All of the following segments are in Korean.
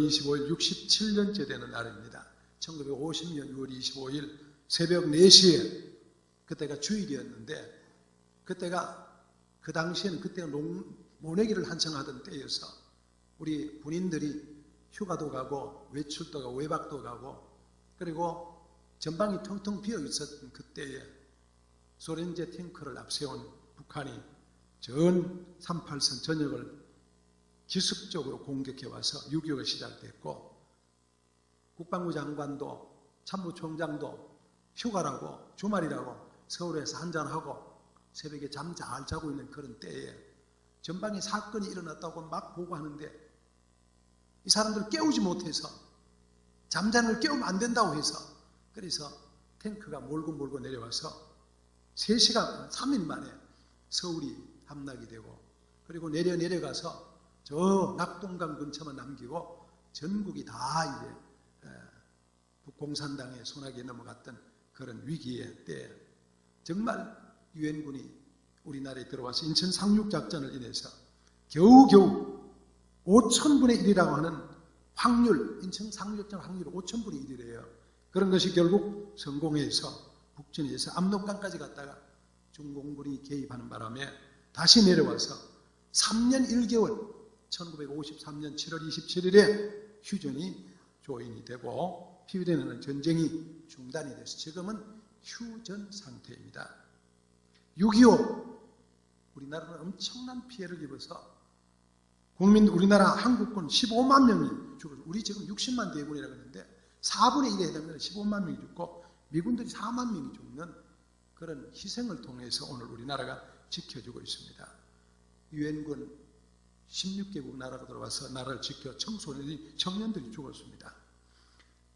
25일 67년째 되는 날입니다. 1950년 6월 25일 새벽 4시에 그때가 주일이었는데 그때가 그 당시에는 그때가 모내기를 한창하던 때여서 우리 군인들이 휴가도 가고 외출도 가고 외박도 가고 그리고 전방이 텅텅 비어 있었던 그때에 소련제 탱크를 앞세운 북한이 전 38선 전역을 기습적으로 공격해 와서 6.25가 시작됐고 국방부 장관도 참모총장도 휴가라고 주말이라고 서울에서 한잔하고 새벽에 잠 잘 자고 있는 그런 때에 전방에 사건이 일어났다고 막 보고하는데 이 사람들을 깨우지 못해서 잠자는 걸 깨우면 안 된다고 해서 그래서 탱크가 몰고 내려와서 3시간 3일 만에 서울이 함락이 되고 그리고 내려가서 저 낙동강 근처만 남기고 전국이 다 이제 북공산당의 손아귀에 넘어갔던 그런 위기의 때 정말 유엔군이 우리나라에 들어와서 인천 상륙작전을 인해서 겨우겨우 5,000분의 1이라고 하는 확률, 인천 상륙작전 확률이 5,000분의 1이래요. 그런 것이 결국 성공해서 북진에서 압록강까지 갔다가 중공군이 개입하는 바람에 다시 내려와서 3년 1개월 1953년 7월 27일에 휴전이 조인이 되고 피비린하는 전쟁이 중단이 돼서 지금은 휴전 상태입니다. 6.25 우리나라는 엄청난 피해를 입어서 우리나라 한국군 15만 명이 죽었어요. 우리 지금 60만 대군이라고 하는데 4분의 1에 해당되는 15만 명이 죽고 미군들이 4만 명이 죽는 그런 희생을 통해서 오늘 우리나라가 지켜주고 있습니다. 유엔군 16개국 나라가 들어와서 나라를 지켜 청년들이 죽었습니다.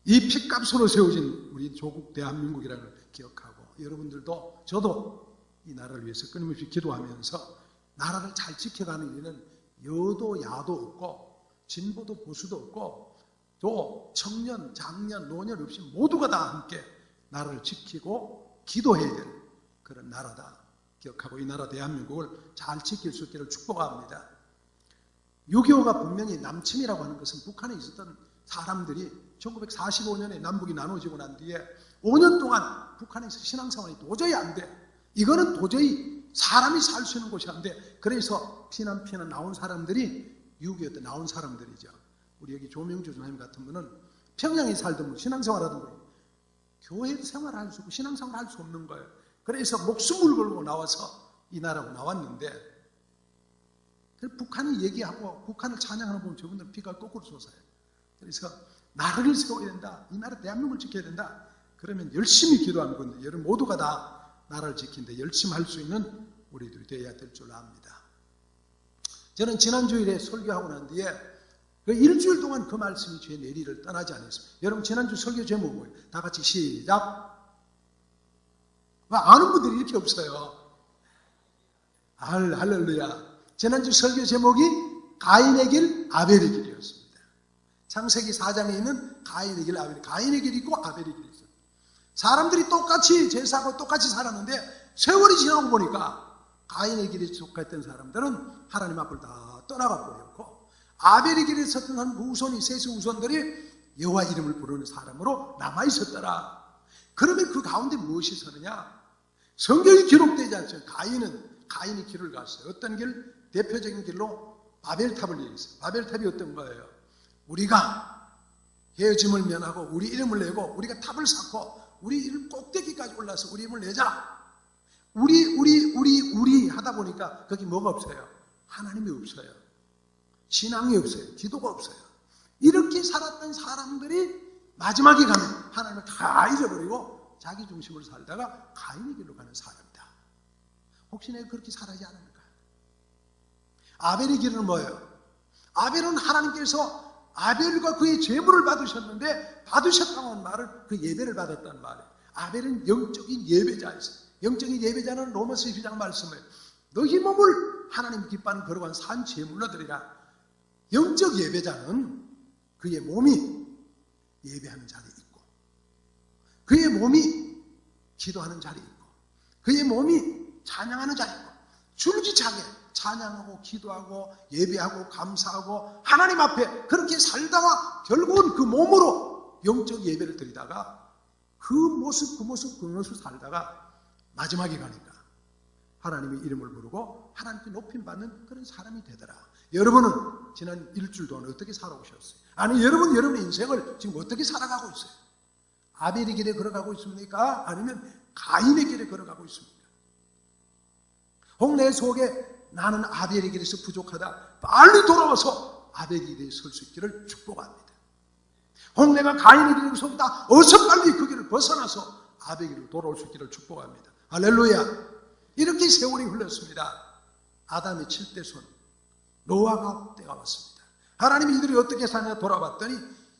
이 피값으로 세워진 우리 조국 대한민국이라는 걸 기억하고 여러분들도 저도 이 나라를 위해서 끊임없이 기도하면서 나라를 잘 지켜가는 일은 여도 야도 없고 진보도 보수도 없고 또 청년, 장년, 노년 없이 모두가 다 함께 나라를 지키고 기도해야 될 그런 나라다 기억하고 이 나라 대한민국을 잘 지킬 수 있기를 축복합니다. 6.25가 분명히 남침이라고 하는 것은 북한에 있었던 사람들이 1945년에 남북이 나눠지고 난 뒤에 5년 동안 북한에서 신앙생활이 도저히 안 돼. 이거는 도저히 사람이 살 수 있는 곳이 안 돼. 그래서 피난 나온 사람들이 6.25 때 나온 사람들이죠. 우리 여기 조명주 전사님 같은 분은 평양에 살던 분, 신앙생활하던 분, 교회 생활할 수 없고 신앙생활 할 수 없는 거예요. 그래서 목숨을 걸고 나와서 이 나라로 나왔는데 북한이 얘기하고 북한을 찬양하는 보면 저분들은 피가 거꾸로 솟아요. 그래서 나라를 세워야 된다. 이 나라 대한민국을 지켜야 된다. 그러면 열심히 기도하는 건데 여러분 모두가 다 나라를 지키는데 열심히 할 수 있는 우리들이 되어야 될 줄 압니다. 저는 지난주일에 설교하고 난 뒤에 그 일주일 동안 그 말씀이 제 내리를 떠나지 않았습니다. 여러분 지난주 설교 제목은 뭐예요? 다 같이 시작. 아는 분들이 이렇게 없어요. 할렐루야. 지난주 설교 제목이 가인의 길, 아벨의 길이었습니다. 창세기 4장에 있는 가인의 길, 가인의 길이 있고 아벨의 길이 있어요. 사람들이 똑같이 제사하고 똑같이 살았는데 세월이 지나고 보니까 가인의 길에 속했던 사람들은 하나님 앞을 다 떠나가 버렸고 아벨의 길에 섰던 한 후손이 셋의 후손들이 여호와 이름을 부르는 사람으로 남아있었더라. 그러면 그 가운데 무엇이 서느냐? 성경이 기록되지 않죠. 가인의 길을 갔어요. 어떤 길? 대표적인 길로 바벨탑을 얘기했어요. 바벨탑이 어떤 거예요? 우리가 헤어짐을 면하고 우리 이름을 내고 우리가 탑을 쌓고 우리 이름 꼭대기까지 올라서 우리 이름을 내자. 우리 하다 보니까 거기 뭐가 없어요? 하나님이 없어요. 신앙이 없어요. 기도가 없어요. 이렇게 살았던 사람들이 마지막에 가면 하나님을 다 잊어버리고 자기 중심으로 살다가 가인의 길로 가는 사람이다. 혹시 내가 그렇게 살아지 않을까? 아벨의 길은 뭐예요? 아벨은 하나님께서 아벨과 그의 제물을 받으셨는데 받으셨다고 하는 말은 그 예배를 받았다는 말이에요. 아벨은 영적인 예배자였어요. 영적인 예배자는 로마서 12장 말씀을 너희 몸을 하나님 기뻐하는 거룩한 산 제물로 드리라. 영적 예배자는 그의 몸이 예배하는 자리에 있고 그의 몸이 기도하는 자리에 있고 그의 몸이 찬양하는 자리에 있고 줄기차게 찬양하고 기도하고 예배하고 감사하고 하나님 앞에 그렇게 살다가 결국은 그 몸으로 영적 예배를 드리다가 그 모습 살다가 마지막에 가니까 하나님의 이름을 부르고 하나님께 높임받는 그런 사람이 되더라. 여러분은 지난 일주일 동안 어떻게 살아오셨어요? 아니 여러분의 인생을 지금 어떻게 살아가고 있어요? 아벨의 길에 걸어가고 있습니까? 아니면 가인의 길에 걸어가고 있습니까? 혹 내 속에 나는 아벨의 길에서 부족하다, 빨리 돌아와서 아벨의 길에 설 수 있기를 축복합니다. 혹 내가 가인의 길에 속다, 어서 빨리 그 길을 벗어나서 아벨의 길로 돌아올 수 있기를 축복합니다. 할렐루야. 이렇게 세월이 흘렀습니다. 아담의 7대 손 노아가 때가 왔습니다. 하나님이 이들이 어떻게 사냐 돌아봤더니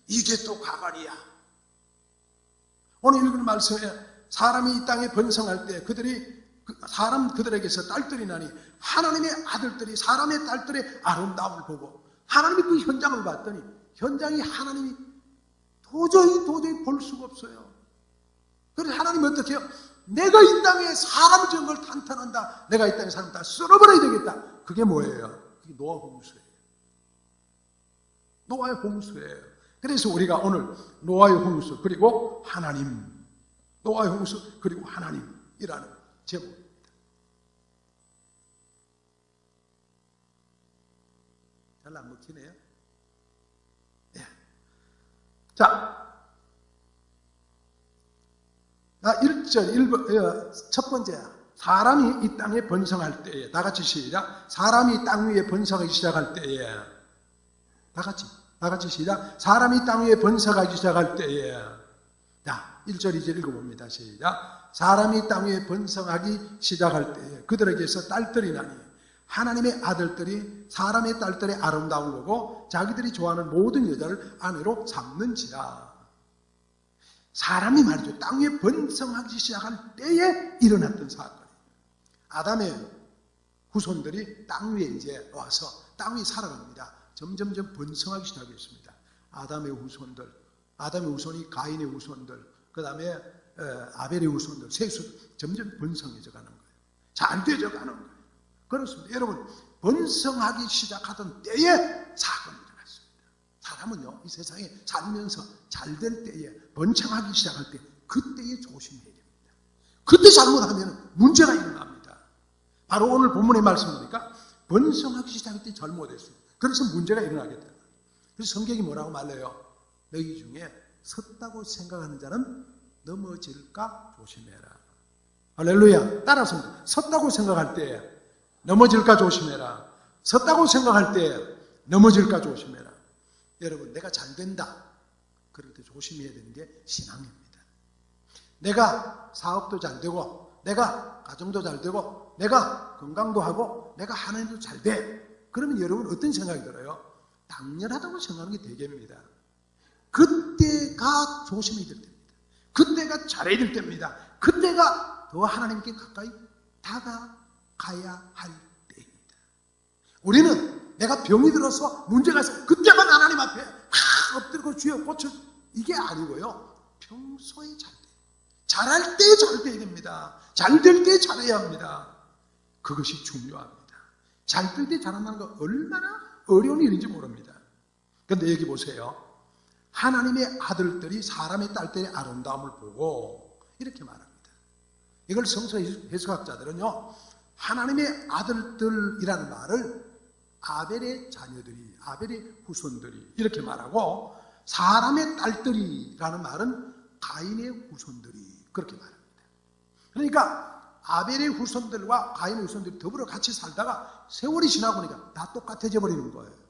이게 또 가발이야. 오늘 읽은 말씀에 사람이 이 땅에 번성할 때 그들에게서 딸들이 나니 하나님의 아들들이 사람의 딸들의 아름다움을 보고 하나님이 그 현장을 봤더니 현장이 하나님이 도저히 볼 수가 없어요. 그래서 하나님이 어떻게 해요? 내가 이 땅에 사람 지은 걸 탄탄한다. 내가 이 땅에 사람 다 쓸어버려야 되겠다. 그게 뭐예요? 그게 노아 홍수예요. 노아의 홍수예요. 그래서 우리가 오늘 노아의 홍수 그리고 하나님, 노아의 홍수 그리고 하나님이라는 제목입니다. 잘 안 먹히네요. 네. 자, 1절, 첫 번째, 사람이 이 땅에 번성할 때에, 다 같이 시작. 사람이 땅 위에 번성하기 시작할 때에, 다 같이 시작. 사람이 땅 위에 번성하기 시작할 때에, 자, 1절, 2절 읽어봅니다. 시작. 사람이 땅 위에 번성하기 시작할 때에 그들에게서 딸들이 나니 하나님의 아들들이 사람의 딸들의 아름다움을 보고 자기들이 좋아하는 모든 여자를 아내로 삼는지라. 사람이 말이죠. 땅 위에 번성하기 시작할 때에 일어났던 사건이에요. 아담의 후손들이 땅 위에 이제 와서 땅 위에 살아갑니다. 점점점 번성하기 시작했습니다. 아담의 후손이 가인의 후손들, 그 다음에 아벨의 후손들, 셋이 점점 번성해져 가는 거예요. 잘 되져 가는 거예요. 그렇습니다. 여러분, 번성하기 시작하던 때에 사건이 일어났습니다. 사람은요, 이 세상에 살면서 잘 될 때에, 번창하기 시작할 때, 그때에 조심해야 됩니다. 그때 잘못하면 문제가 일어납니다. 바로 오늘 본문의 말씀이니까 번성하기 시작할 때 잘못했어요. 그래서 문제가 일어나겠다. 그래서 성경이 뭐라고 말해요? 너희 중에 섰다고 생각하는 자는 넘어질까 조심해라. 할렐루야. 따라서 섰다고 생각할 때 넘어질까 조심해라. 섰다고 생각할 때 넘어질까 조심해라. 여러분, 내가 잘 된다. 그럴 때 조심해야 되는 게 신앙입니다. 내가 사업도 잘 되고, 내가 가정도 잘 되고, 내가 건강도 하고, 내가 하는 일도 잘 돼. 그러면 여러분 어떤 생각이 들어요? 당연하다고 생각하는 게 되겠습니다. 그때가 조심해야 될 때입니다. 그때가 잘해야 될 때입니다. 그때가 더 하나님께 가까이 다가가야 할 때입니다. 우리는 내가 병이 들어서 문제가 있어 그때만 하나님 앞에 엎드리고 주여 고쳐, 이게 아니고요. 평소에 잘 돼. 잘할 때 잘 돼야 됩니다. 잘 될 때 잘해야 합니다. 그것이 중요합니다. 잘 될 때 잘한다는 거 얼마나 어려운 일인지 모릅니다. 그런데 여기 보세요. 하나님의 아들들이 사람의 딸들의 아름다움을 보고 이렇게 말합니다. 이걸 성서 해석학자들은요, 하나님의 아들들이라는 말을 아벨의 자녀들이, 아벨의 후손들이 이렇게 말하고, 사람의 딸들이라는 말은 가인의 후손들이 그렇게 말합니다. 그러니까 아벨의 후손들과 가인의 후손들이 더불어 같이 살다가 세월이 지나고 보니까 다 똑같아져 버리는 거예요.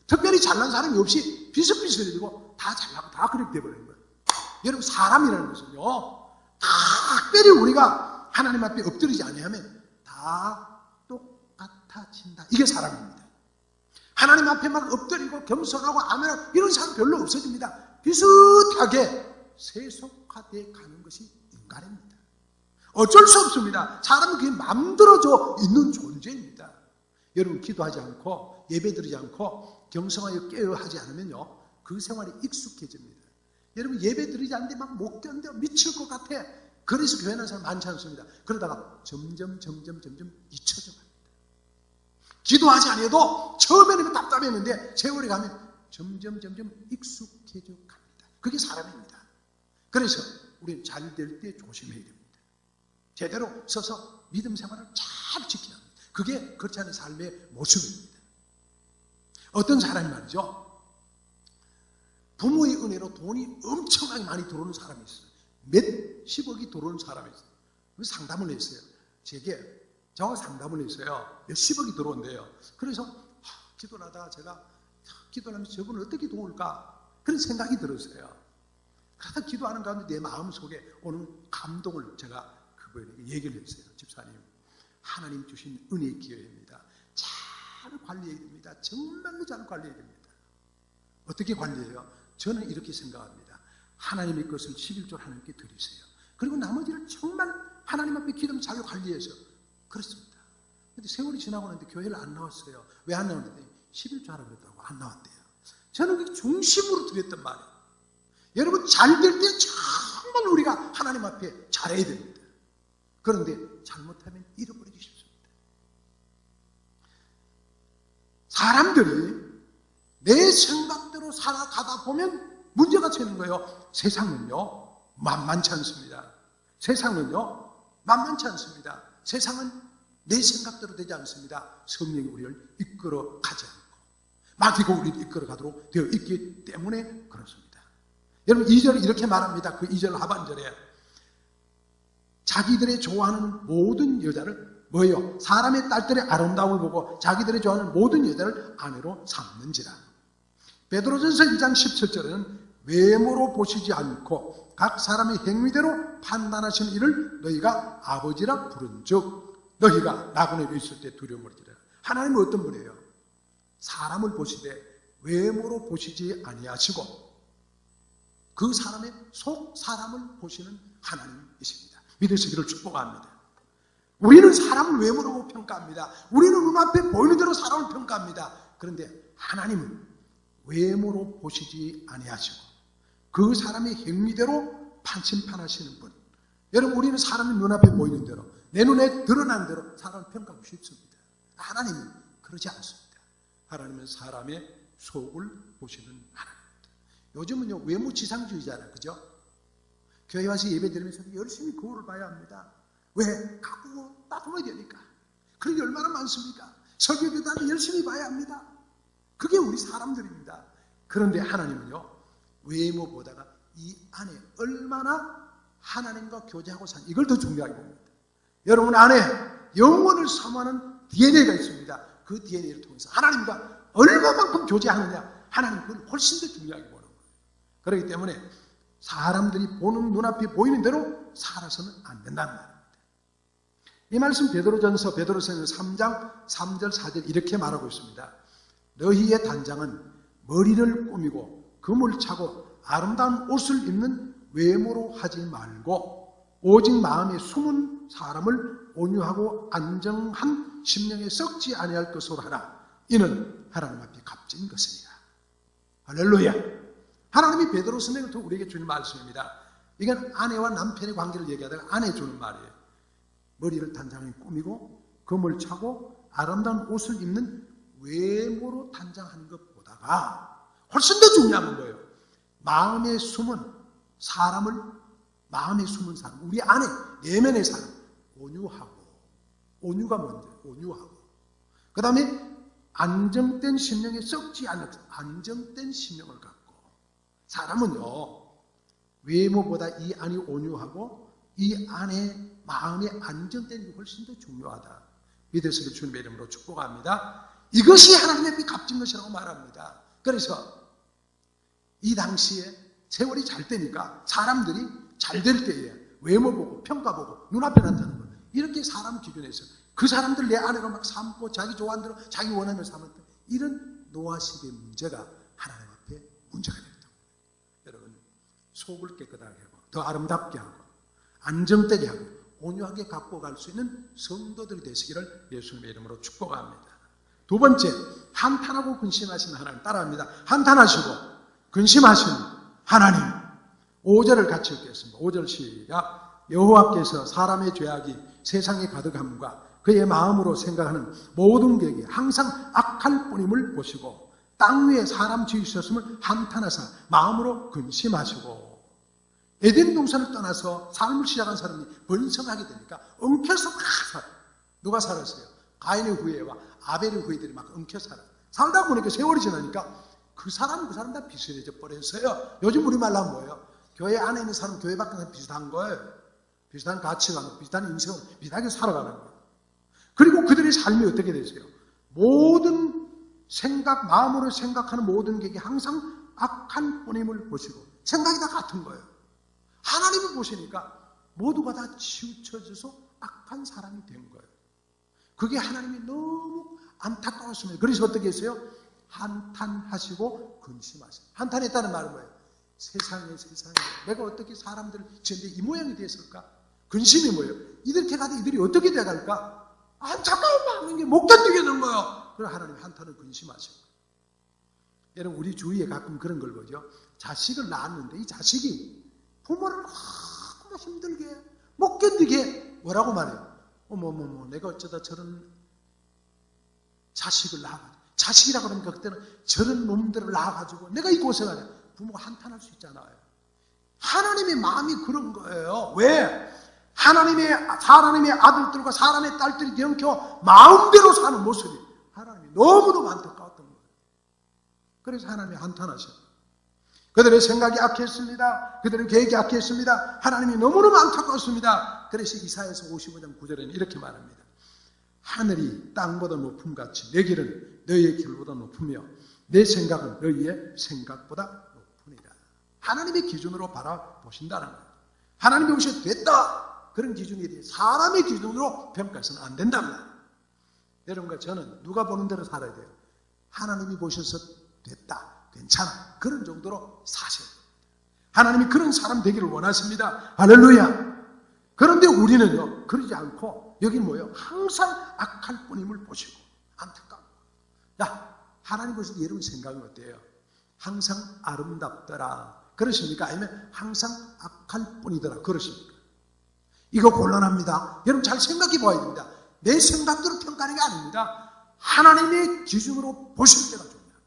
특별히 잘난 사람이 없이 비슷비슷해지고 다 잘나고 다 그렇게 돼버리는 거예요. 여러분, 사람이라는 것은요, 특별히 우리가 하나님 앞에 엎드리지 아니하면 다 똑같아진다. 이게 사람입니다. 하나님 앞에만 엎드리고 겸손하고 아멘하고 이런 사람 별로 없어집니다. 비슷하게 세속화되어 가는 것이 인간입니다. 어쩔 수 없습니다. 사람은 그게 맘들어져 있는 존재입니다. 여러분, 기도하지 않고 예배드리지 않고 경성하여 깨어 하지 않으면요, 그 생활이 익숙해집니다. 여러분, 예배드리지 않는데 막 못 견뎌 미칠 것 같아. 그래서 교회 나는 사람 많지 않습니다. 그러다가 점점 잊혀져 갑니다. 기도하지 않아도 처음에는 답답했는데 세월이 가면 점점 익숙해져 갑니다. 그게 사람입니다. 그래서 우리는 잘 될 때 조심해야 됩니다. 제대로 서서 믿음 생활을 잘 지켜야 합니다. 그게 크리스찬의 삶의 모습입니다. 어떤 사람이 말이죠, 부모의 은혜로 돈이 엄청나게 많이 들어오는 사람이 있어요. 몇십억이 들어오는 사람이 있어요. 상담을 했어요. 저하고 상담을 했어요. 몇십억이 들어온대요. 그래서 기도를 하다가 제가 기도를 하면서 저분을 어떻게 도울까 그런 생각이 들었어요. 그러다 기도하는 가운데 내 마음속에 오는 감동을 제가 그분에게 얘기를 했어요. 집사님, 하나님 주신 은혜의 기회입니다. 잘 관리해야 됩니다. 정말로 잘 관리해야 됩니다. 어떻게 관리해요? 저는 이렇게 생각합니다. 하나님의 것을 11조를 하나님께 드리세요. 그리고 나머지를 정말 하나님 앞에 기도를 잘 관리해서 그렇습니다. 근데 세월이 지나고 나는데 교회를 안 나왔어요. 왜 안 나왔는데 11조 하라고 그랬다고 안 나왔대요. 저는 그게 중심으로 드렸단 말이에요. 여러분, 잘 될 때 정말 우리가 하나님 앞에 잘해야 됩니다. 그런데 잘못하면 잃어버리기 쉽습니다. 사람들이 내 생각대로 살아가다 보면 문제가 생기는 거예요. 세상은요 만만치 않습니다. 세상은요 만만치 않습니다. 세상은 내 생각대로 되지 않습니다. 성령이 우리를 이끌어 가지 않고 마귀가 우리를 이끌어 가도록 되어 있기 때문에 그렇습니다. 여러분, 2절을 이렇게 말합니다. 그 2절 하반절에 자기들의 좋아하는 모든 여자를 뭐예요? 사람의 딸들의 아름다움을 보고 자기들의 좋아하는 모든 여자를 아내로 삼는지라. 베드로전서 2장 17절에는 외모로 보시지 않고 각 사람의 행위대로 판단하시는 이를 너희가 아버지라 부른즉 너희가 나그네로 있을 때 두려움을 지라. 하나님은 어떤 분이에요? 사람을 보시되 외모로 보시지 아니하시고 그 사람의 속 사람을 보시는 하나님이십니다. 믿으시기를 축복합니다. 우리는 사람을 외모로 보고 평가합니다. 우리는 눈앞에 보이는 대로 사람을 평가합니다. 그런데 하나님은 외모로 보시지 아니하시고 그 사람의 행위대로 판심판하시는 분. 여러분, 우리는 사람이 눈앞에 보이는 대로 내 눈에 드러난 대로 사람을 평가하고 싶습니다. 하나님은 그러지 않습니다. 하나님은 사람의 속을 보시는 하나님입니다. 요즘은요 외모지상주의잖아요. 그죠? 교회 와서 예배 드리면서 열심히 거울을 봐야 합니다. 왜? 가꾸고 따듬어야 되니까. 그런 게 얼마나 많습니까? 설교교단은 열심히 봐야 합니다. 그게 우리 사람들입니다. 그런데 하나님은요 외모보다가 이 안에 얼마나 하나님과 교제하고 사는 이걸 더 중요하게 봅니다. 여러분 안에 영혼을 사모하는 DNA가 있습니다. 그 DNA를 통해서 하나님과 얼마만큼 교제하느냐, 하나님 그걸 훨씬 더 중요하게 보는 거예요. 그렇기 때문에 사람들이 보는 눈앞에 보이는 대로 살아서는 안 된다는 말입니다. 이 말씀 베드로전서 3장 3절 4절 이렇게 말하고 있습니다. 너희의 단장은 머리를 꾸미고 금을 차고 아름다운 옷을 입는 외모로 하지 말고 오직 마음에 숨은 사람을 온유하고 안정한 심령에 썩지 아니할 것으로 하라. 이는 하나님 앞에 값진 것이니라. 할렐루야. 하나님이 베드로 선생을 통해 우리에게 주는 말씀입니다. 이건 아내와 남편의 관계를 얘기하다가 아내 주는 말이에요. 머리를 단장에 꾸미고 금을 차고 아름다운 옷을 입는 외모로 단장하는 것보다가 훨씬 더 중요한 거예요. 마음에 숨은 사람, 우리 안에 내면의 사람, 온유가 먼저, 온유하고 그 다음에 안정된 심령에 썩지 않는 안정된 심령을 갖고. 사람은요 외모보다 이 안이 온유하고 이 안에 마음의 안정된 게 훨씬 더 중요하다. 믿으시길 주님의 이름으로 축복합니다. 이것이 하나님 앞에 값진 것이라고 말합니다. 그래서 이 당시에 세월이 잘 되니까 사람들이 잘 될 때에 외모 보고 평가 보고 눈앞에 나타나는 거 이렇게 사람 기준에서 그 사람들 내 아내로 막 삼고 자기 좋아하는 대로 자기 원하는 대로 삼았던 이런 노아식의 문제가 하나님 앞에 문제가 되었다. 여러분 속을 깨끗하게 하고 더 아름답게 하고 안정되게 하고 온유하게 갖고 갈 수 있는 성도들이 되시기를 예수님의 이름으로 축복합니다. 두 번째, 한탄하고 근심하시는 하나님 따라합니다. 한탄하시고 근심하시는 하나님. 5절을 같이 읽겠습니다. 5절 시작. 여호와께서 사람의 죄악이 세상에 가득함과 그의 마음으로 생각하는 모든 계획이 항상 악할 뿐임을 보시고 땅 위에 사람 지으셨음을 한탄하사 마음으로 근심하시고. 에덴 동산을 떠나서 삶을 시작한 사람이 번성하게 되니까 엉켜서 막 살아요. 누가 살았어요? 가인의 후예와 아벨의 후예들이 막 엉켜 살아요. 살다 보니까 세월이 지나니까 그 사람 다 비슷해져 버렸어요. 요즘 우리말로 하면 뭐예요? 교회 안에 있는 사람 교회 밖에 는 비슷한 거예요. 비슷한 가치관, 비슷한 인생을 비슷하게 살아가는 거예요. 그리고 그들의 삶이 어떻게 되세요? 모든 생각, 마음으로 생각하는 모든 계획이 항상 악한 뿐임을 보시고 생각이 다 같은 거예요. 하나님을 보시니까 모두가 다 치우쳐져서 악한 사람이 된 거예요. 그게 하나님이 너무 안타까웠습니다. 그래서 어떻게 했어요? 한탄하시고 근심하시고. 한탄했다는 말은 뭐예요? 세상에 내가 어떻게 사람들을 지었는데 이 모양이 됐을까? 근심이 뭐예요? 이렇게 가도 이들이 어떻게 돼갈까? 안타까운 마음인 게 못 견디게 되는 거예요. 그래서 하나님 한탄을 근심하시고. 여러분 우리 주위에 가끔 그런 걸 보죠. 자식을 낳았는데 이 자식이 부모를 너무 힘들게 못 견디게 뭐라고 말해요? 어머머머 내가 어쩌다 저런 자식을 낳아가지고 자식이라 그러니까 그때는 저런 놈들을 낳아가지고 내가 이 고생하냐. 부모가 한탄할 수 있잖아요. 하나님의 마음이 그런 거예요. 왜? 사람의 아들들과 사람의 딸들이 되엉켜 마음대로 사는 모습이 하나님이 너무도 안타까웠던 거예요. 그래서 하나님이 한탄하셨어요. 그들의 생각이 악했습니다. 그들의 계획이 악했습니다. 하나님이 너무너무 안타까웠습니다. 그래서 이사야서 55장 9절에는 이렇게 말합니다. 하늘이 땅보다 높음같이 내 길은 너희의 길보다 높으며 내 생각은 너희의 생각보다 높으니라. 하나님의 기준으로 바라보신다는 거예요. 하나님이 보셔도 됐다. 그런 기준에 대해 사람의 기준으로 평가해서는 안 된다는 거예요. 여러분과 저는 누가 보는 대로 살아야 돼요. 하나님이 보셔서 됐다. 괜찮아. 그런 정도로 사셔야 됩니다. 하나님이 그런 사람 되기를 원하십니다. 할렐루야. 그런데 우리는요, 그러지 않고, 여기 뭐예요? 항상 악할 뿐임을 보시고, 안타까워. 야, 하나님 보셔도 여러분 생각은 어때요? 항상 아름답더라. 그러십니까? 아니면 항상 악할 뿐이더라. 그러십니까? 이거 곤란합니다. 여러분 잘 생각해 봐야 됩니다. 내 생각대로 평가하는 게 아닙니다. 하나님의 기준으로 보실 때가 중요합니다.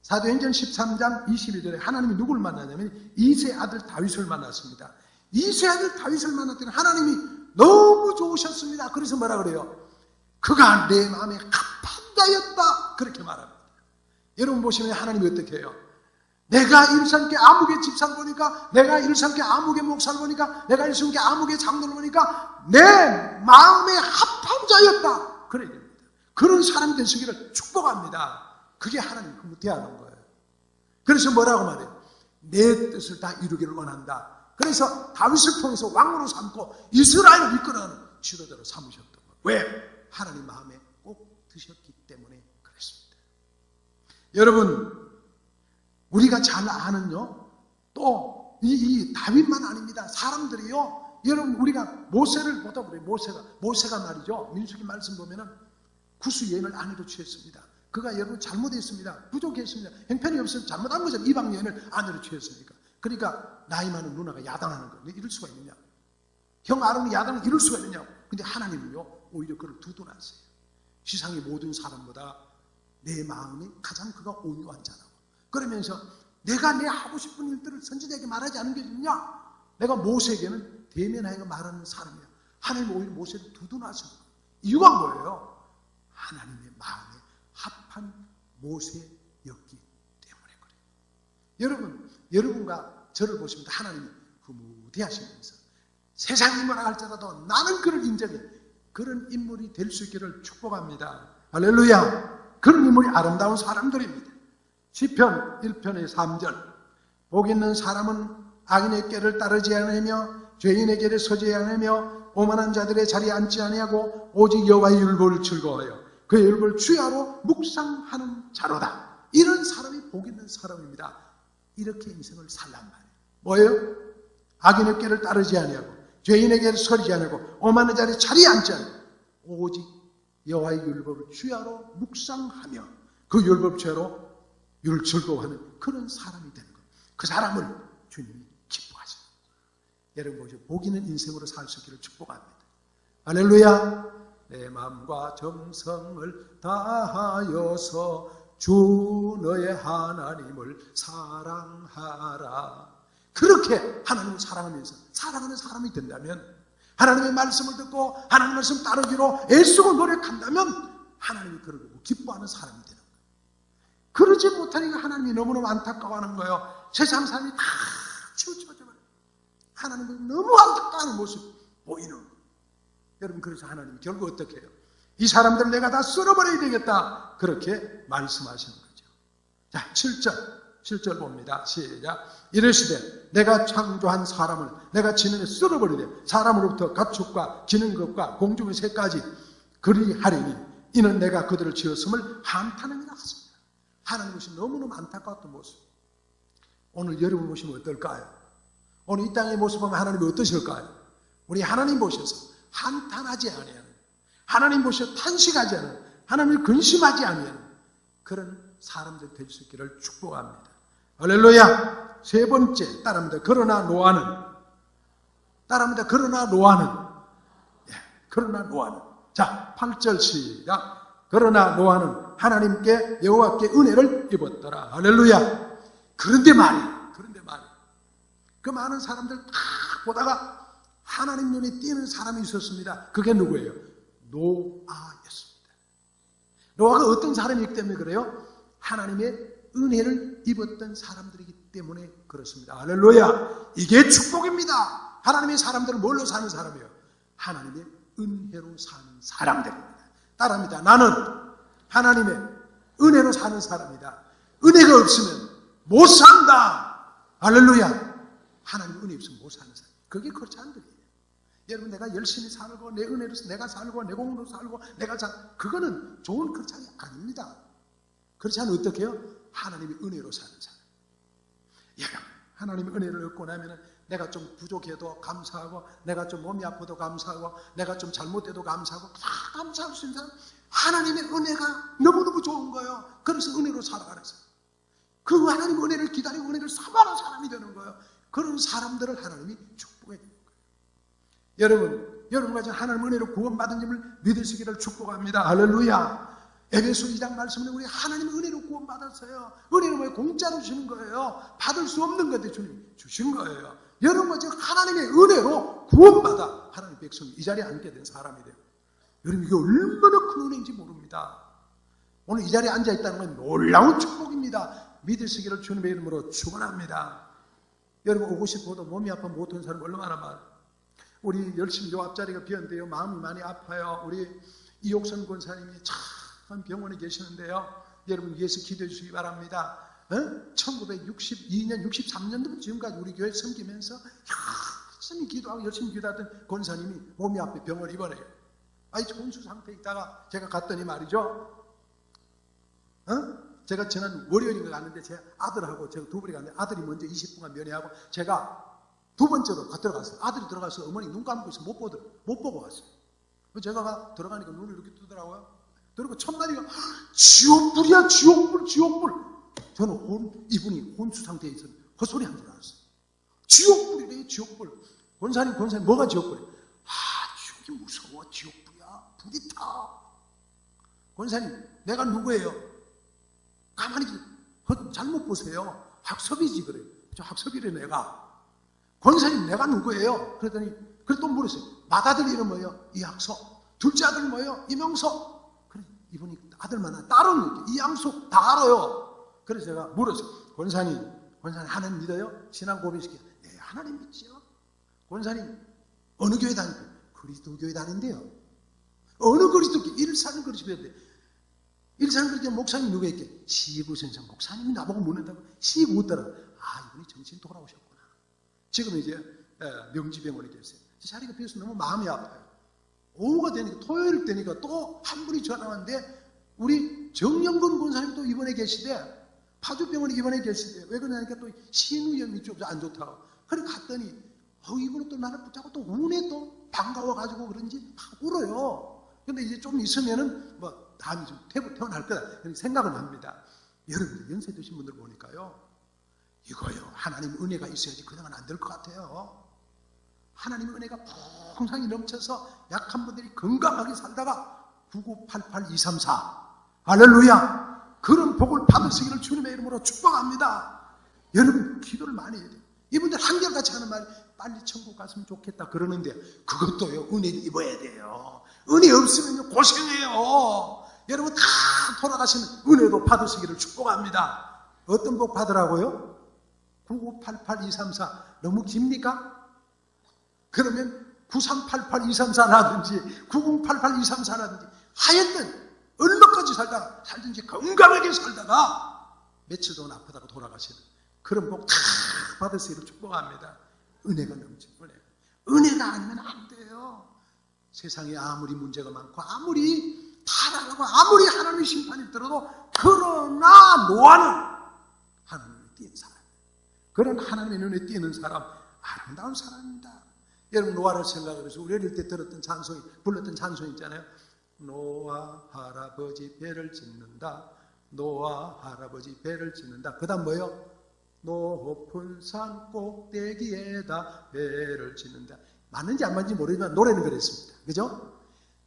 사도행전 13장 22절에 하나님이 누구를 만나냐면 이새의 아들 다윗을 만났습니다. 이새의 아들 다윗을 만났더니 하나님이 너무 좋으셨습니다. 그래서 뭐라 그래요? 그가 내 마음에 합한 자였다. 그렇게 말합니다. 여러분 보시면 하나님이 어떻게 해요? 내가 일산께 아무개 집사를 보니까, 내가 일산께 아무개 목사를 보니까, 내가 일산께 아무개 장로를 보니까 내 마음에 합한 자였다. 그래야 됩니다. 그런 사람이 되시기를 축복합니다. 그게 하나님 흐뭇해하는 거예요. 그래서 뭐라고 말해요? 내 뜻을 다 이루기를 원한다. 그래서 다윗을 통해서 왕으로 삼고 이스라엘을 이끌어가는 지도자로 삼으셨던 거예요. 왜? 하나님 마음에 꼭 드셨기 때문에 그랬습니다. 여러분, 우리가 잘 아는요, 또 이 다윗만 아닙니다. 사람들이요, 여러분 우리가 모세를 보다 그래요. 모세가 말이죠, 민수기 말씀 보면은 구수여인을 아내로 취했습니다. 그가 여러분 잘못했습니다. 부족했습니다. 형편이 없어서 잘못한 거죠. 이방 여인을 아내로 취했으니까. 그러니까 나이 많은 누나가 야단하는 거예요. 이럴 수가 있느냐? 형 아론이 야단을 이럴 수가 있느냐? 근데 하나님은요, 오히려 그를 두둔하세요. 세상의 모든 사람보다 내 마음이 가장 그가 온유한 자라고. 그러면서 내가 내 하고 싶은 일들을 선지자에게 말하지 않은 게 좋냐? 내가 모세에게는 대면하여 말하는 사람이야. 하나님은 오히려 모세를 두둔하시는 거예요. 이유가 뭐예요? 하나님의 마음에 합한 모세였기 때문에 그래요. 여러분과 저를 보시면 하나님이 흐뭇해하시면서 세상이 뭐라 할지라도 나는 그를 인정해. 그런 인물이 될 수 있기를 축복합니다. 할렐루야. 그런 인물이 아름다운 사람들입니다. 시편 1편의 3절. 복 있는 사람은 악인의 꾀를 따르지 않으며 죄인의 길에 서지 않으며 오만한 자들의 자리에 앉지 아니하고 오직 여호와의 율법을 즐거워하여 그의 율법을 주야로 묵상하는 자로다. 이런 사람이 복 있는 사람입니다. 이렇게 인생을 살란 말이에요. 뭐예요? 악인의 꾀를 따르지 아니하고 죄인의 길에 서지 아니하고 오만한 자들의 자리에 앉지 아니하고 오직 여호와의 율법을 주야로 묵상하며 그 율법 주야로 율 즐거워하는 그런 사람이 되는 거예요. 그 사람을 주님이 기뻐하십니다. 여러분 보시죠. 복 있는 인생으로 살 수 있기를 축복합니다. 할렐루야. 내 마음과 정성을 다하여서 주 너의 하나님을 사랑하라. 그렇게 하나님을 사랑하면서 사랑하는 사람이 된다면, 하나님의 말씀을 듣고 하나님의 말씀 따르기로 애쓰고 노력한다면 하나님이 그를 보고 기뻐하는 사람이 되는 거예요. 그러지 못하니까 하나님이 너무너무 안타까워하는 거예요. 세상 사람이 다 치우쳐져 버려요. 하나님은 너무 안타까워하는 모습 보이는 거예요. 여러분, 그래서 하나님이 결국 어떻게 해요? 이 사람들을 내가 다 쓸어버려야 되겠다, 그렇게 말씀하시는 거죠. 자, 7절 봅니다. 시작. 이르시되 내가 창조한 사람을 내가 지면에 쓸어버리되 사람으로부터 가축과 기는 것과 공중의 새까지 그리하리니 이는 내가 그들을 지었음을 한탄함이라 하십니다. 하나님 것이 너무너무 안타까웠던 모습. 오늘 여러분 보시면 어떨까요? 오늘 이 땅의 모습 보면 하나님이 어떠실까요? 우리 하나님 보셔서 한탄하지 아니하는, 하나님 보셔서 탄식하지 않는, 하나님을 근심하지 아니하는 그런 사람들 될 수 있기를 축복합니다. 할렐루야. 세 번째, 따라합니다. 그러나 노아는, 따라합니다. 그러나 노아는, 그러나 노아는. 자, 8절 시작. 그러나 노아는 하나님께 여호와께 은혜를 입었더라. 할렐루야. 그런데 말이야. 그 많은 사람들 다 보다가 하나님 눈에 띄는 사람이 있었습니다. 그게 누구예요? 노아였습니다. 노아가 어떤 사람이기 때문에 그래요? 하나님의 은혜를 입었던 사람들이기 때문에 그렇습니다. 할렐루야. 이게 축복입니다. 하나님의 사람들은 뭘로 사는 사람이에요? 하나님의 은혜로 사는 사람들입니다. 따라합니다. 나는 하나님의 은혜로 사는 사람이다. 은혜가 없으면 못 산다. 할렐루야. 하나님 은혜 없으면 못 사는 사람. 그게 그렇지 않거든요. 여러분, 내가 열심히 살고 내 은혜로 내가 살고 내 공으로 살고 내가 그거는 좋은 크리스찬이 아닙니다. 그렇지 않으면 어떻게 해요? 하나님의 은혜로 사는 사람. 여러분, 하나님의 은혜를 얻고 나면 내가 좀 부족해도 감사하고, 내가 좀 몸이 아파도 감사하고, 내가 좀 잘못해도 감사하고, 다 감사할 수 있는 사람. 하나님의 은혜가 너무너무 좋은 거예요. 그래서 은혜로 살아가는 사람. 그 하나님의 은혜를 기다리고 은혜를 사모하는 사람이 되는 거예요. 그런 사람들을 하나님이 축복해 주는 거예요. 여러분과 하나님의 은혜로 구원받은 점을 믿으시기를 축복합니다. 할렐루야. 에베소 2장 말씀은 우리 하나님의 은혜로 구원받았어요. 은혜는 왜 공짜로 주는 거예요? 받을 수 없는 건데 주님 주신 거예요. 여러분과 지금 하나님의 은혜로 구원받아 하나님의 백성이 이 자리에 앉게 된 사람이 돼요. 여러분, 이게 얼마나 큰 은혜인지 모릅니다. 오늘 이 자리에 앉아있다는 건 놀라운 축복입니다. 믿으시기를 주님의 이름으로 축원합니다. 여러분, 오고 싶어도 몸이 아파 못 온 사람 얼마나 많아요. 우리 열심히 요 앞자리가 비었는데요, 마음이 많이 아파요. 우리 이옥선 권사님이 참 병원에 계시는데요, 여러분 위해서 기도해 주시기 바랍니다. 1962년, 63년도부터 지금까지 우리 교회 섬기면서 열심히 기도하고 열심히 기도하던 권사님이 몸이 아파 병원 입원해요. 아이, 혼수 상태에 있다가 제가 갔더니 말이죠, 제가 지난 월요일에 갔는데 제 아들하고 제가 두 분이 갔는데 아들이 먼저 20분간 면회하고 제가 두 번째로 들어갔어요. 아들이 들어가서 어머니 눈 감고 있어 못 보고 왔어요. 제가 들어가니까 눈을 이렇게 뜨더라고요. 그리고 첫마디가 지옥불이야, 지옥불. 저는 이분이 혼수 상태에 있어서 헛소리 한 줄 알았어요. 지옥불이래, 지옥불. 권사님 뭐가 지옥불이야? 지옥이 무서워, 지옥불이야, 불이 타. 권사님, 내가 누구예요? 가만히 잘못 보세요. 학섭이지 그래요. 저 학섭이래 내가. 권사님, 내가 누구예요? 그랬더니 또 물었어요. 맏아들 이름 뭐예요? 이학섭. 둘째 아들 뭐예요? 이명섭. 그래, 이분이 아들만 하나, 딸은 이양숙 다 알아요. 그래서 제가 물었어요. 권사님 하나님 믿어요? 신앙 고백시켜요. 네, 하나님 믿지요. 권사님 어느 교회 다니세요? 그리스도 교회 다닌대요. 어느 그리스도 교회? 일산 그리스도 교회. 일산 그리스도 목사님 누구였게? 시부선생 목사님이 나보고 묻는다고. 시 묻더라. 이분이 정신 돌아오셨구나. 지금 이제 명지병원에 계세요. 자리가 비어서 너무 마음이 아파요. 오후가 되니까, 토요일 되니까 또 한 분이 전화 왔는데 우리 정영근 권사님도 입원해 계시대. 파주병원에 입원해 계시대. 왜 그러냐니까 또 신우염이 좀 안 좋다고. 그래 갔더니 이분은 또 나를 붙잡고 또 운에 또 반가워가지고 그런지 막 울어요. 근데 이제 좀 있으면은 다음이 좀 퇴원할 거다 그렇게 생각을 합니다. 여러분들 연세 드신 분들 보니까요, 이거요, 하나님 은혜가 있어야지 그냥은 안 될 것 같아요. 하나님의 은혜가 풍성히 넘쳐서 약한 분들이 건강하게 살다가 9988234 할렐루야, 그런 복을 받으시기를 주님의 이름으로 축복합니다. 여러분 기도를 많이 해야 돼요. 이분들 한결같이 하는 말이 빨리 천국 갔으면 좋겠다 그러는데 그것도요, 은혜를 입어야 돼요. 은혜 없으면 고생해요. 여러분 다 돌아가시는 은혜도 받으시기를 축복합니다. 어떤 복 받으라고요? 9988234 너무 깁니까? 그러면 9388-234라든지 9088-234라든지 하여튼 얼마까지 살든지 건강하게 살다가 며칠 동안 아프다가 돌아가시는 그런 복 다 받으시기를 축복합니다. 은혜가 넘치는 은혜가 아니면 안 돼요. 세상에 아무리 문제가 많고 아무리 타락하고 아무리 하나님의 심판이 들어도 그러나 노아는 하나님을 띄는 사람, 그런 하나님의 눈에 띄는 사람, 아름다운 사람입니다. 여러분 노아를 생각해서 우리 어릴 때 들었던 찬송이, 불렀던 찬송이 있잖아요. 노아 할아버지 배를 짓는다, 노아 할아버지 배를 짓는다. 그 다음 뭐예요? 높은 산 꼭대기에다 배를 짓는다. 맞는지 안 맞는지 모르지만 노래는 그랬습니다. 그죠?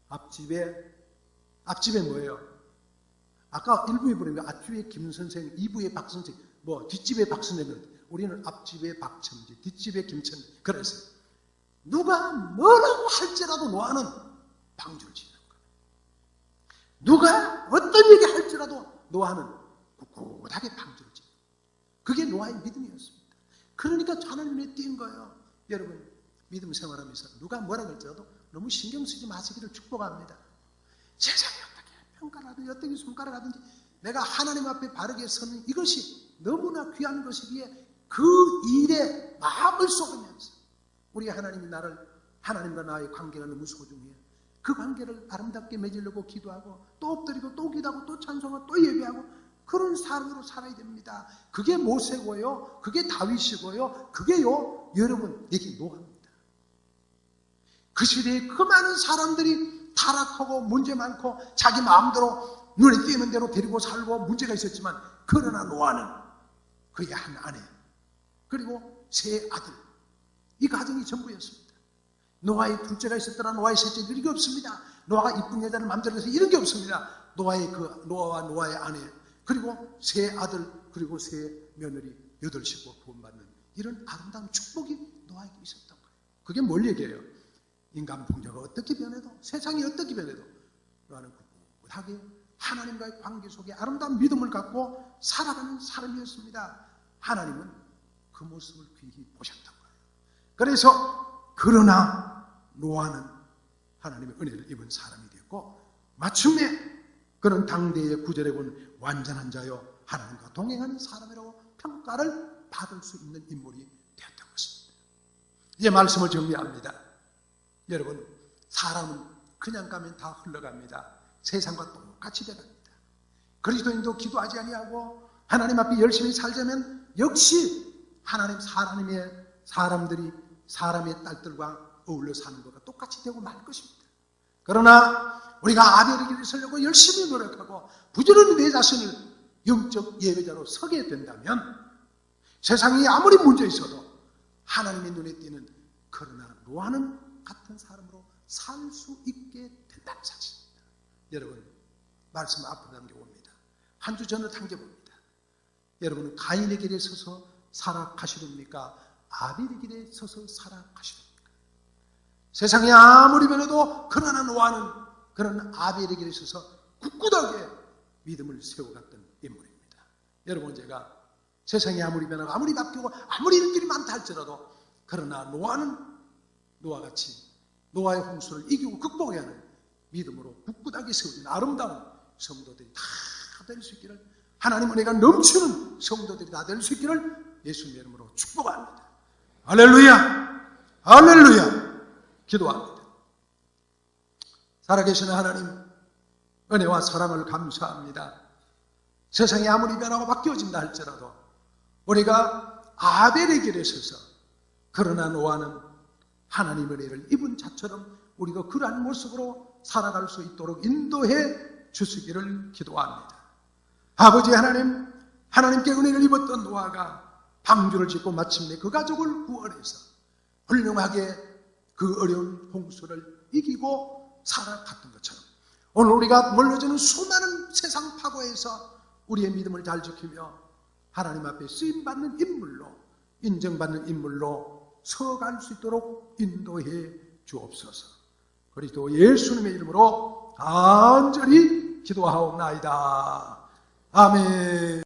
앞집에 뭐예요? 아까 1부에 부르면 앞집에 김선생, 2부에 박선생, 뒷집에 박선생. 우리는 앞집에 박첨지, 뒷집에 김천지. 그랬어요. 누가 뭐라고 할지라도 노아는 방주를 짓는 거예요. 누가 어떤 얘기 할지라도 노아는 꿋꿋하게 방주를 짓는 거예요. 그게 노아의 믿음이었습니다. 그러니까 하나님의 띈 거예요. 여러분 믿음 생활하면서 누가 뭐라고 할지라도 너무 신경 쓰지 마시기를 축복합니다. 세상이 어떻게 평가를 하든지 어떻게 손가락을 하든지 내가 하나님 앞에 바르게 서는 이것이 너무나 귀한 것이기에 그 일에 마음을 쏟으면서 우리 하나님이 하나님과 나의 관계가 너무 소중해요. 그 관계를 아름답게 맺으려고 기도하고 또 엎드리고 또 기도하고 또 찬송하고 또 예배하고 그런 삶으로 살아야 됩니다. 그게 모세고요, 그게 다윗이고요, 그게요 여러분 이게 노아입니다. 그 시대에 그 많은 사람들이 타락하고 문제 많고 자기 마음대로 눈에 띄는 대로 데리고 살고 문제가 있었지만 그러나 노아는 그의 한 아내 그리고 세 아들, 이 가정이 전부였습니다. 노아의 둘째가 있었더라 노아의 셋째도 이런 게 없습니다. 노아가 이쁜 여자를 마음대로 해서 이런 게 없습니다. 노아와 노아의 아내 그리고 세 아들 그리고 세 며느리 8식구 구원받는 이런 아름다운 축복이 노아에게 있었던 거예요. 그게 뭘 얘기해요? 인간 풍조가 어떻게 변해도 세상이 어떻게 변해도 노아는 꿋꿋하게 하나님과의 관계 속에 아름다운 믿음을 갖고 살아가는 사람이었습니다. 하나님은 그 모습을 귀히 보셨던 거예요. 그래서 그러나 노아는 하나님의 은혜를 입은 사람이 되었고 마침내 그는 당대의 구절에 본 완전한 자요 하나님과 동행하는 사람이라고 평가를 받을 수 있는 인물이 되었던 것입니다. 이제 말씀을 정리합니다. 여러분 사람은 그냥 가면 다 흘러갑니다. 세상과 똑같이 돼갑니다. 그리스도인도 기도하지 아니하고 하나님 앞에 열심히 살자면 역시 사람의 사람의 딸들과 어울려 사는 것과 똑같이 되고 말 것입니다. 그러나 우리가 아벨의 길을 서려고 열심히 노력하고 부지런히 내 자신을 영적 예배자로 서게 된다면 세상이 아무리 문제 있어도 하나님의 눈에 띄는 그러나 노아는 같은 사람으로 살 수 있게 된다는 사실입니다. 여러분 말씀 앞으로 당겨봅니다. 한 주 전을 당겨봅니다. 여러분은 가인의 길에 서서 살아가시렵니까? 아벨의 길에 서서 살아가시렵니까? 세상이 아무리 변해도 그러나 노아는 그런 아벨의 길에 서서 굳굳하게 믿음을 세워갔던 인물입니다. 여러분 제가 세상이 아무리 변하고 아무리 바뀌고 아무리 일들이 많다 할지라도 그러나 노아는 노아같이 노아의 홍수를 이기고 극복해야 하는 믿음으로 굳굳하게 세워진 아름다운 성도들이 다 될 수 있기를 하나님 은혜가 넘치는 성도들이 다 될 수 있기를 예수님의 이름으로 축복합니다. 할렐루야! 할렐루야! 기도합니다. 살아계시는 하나님 은혜와 사랑을 감사합니다. 세상이 아무리 변하고 바뀌어진다 할지라도 우리가 아벨의 길에 서서 그러나 노아는 하나님 은혜를 입은 자처럼 우리가 그러한 모습으로 살아갈 수 있도록 인도해 주시기를 기도합니다. 아버지 하나님, 하나님께 은혜를 입었던 노아가 방주를 짓고 마침내 그 가족을 구원해서 훌륭하게 그 어려운 홍수를 이기고 살아갔던 것처럼 오늘 우리가 몰려주는 수많은 세상 파고에서 우리의 믿음을 잘 지키며 하나님 앞에 쓰임받는 인물로, 인정받는 인물로 서갈 수 있도록 인도해 주옵소서. 그리스도 예수님의 이름으로 간절히 기도하옵나이다. 아멘.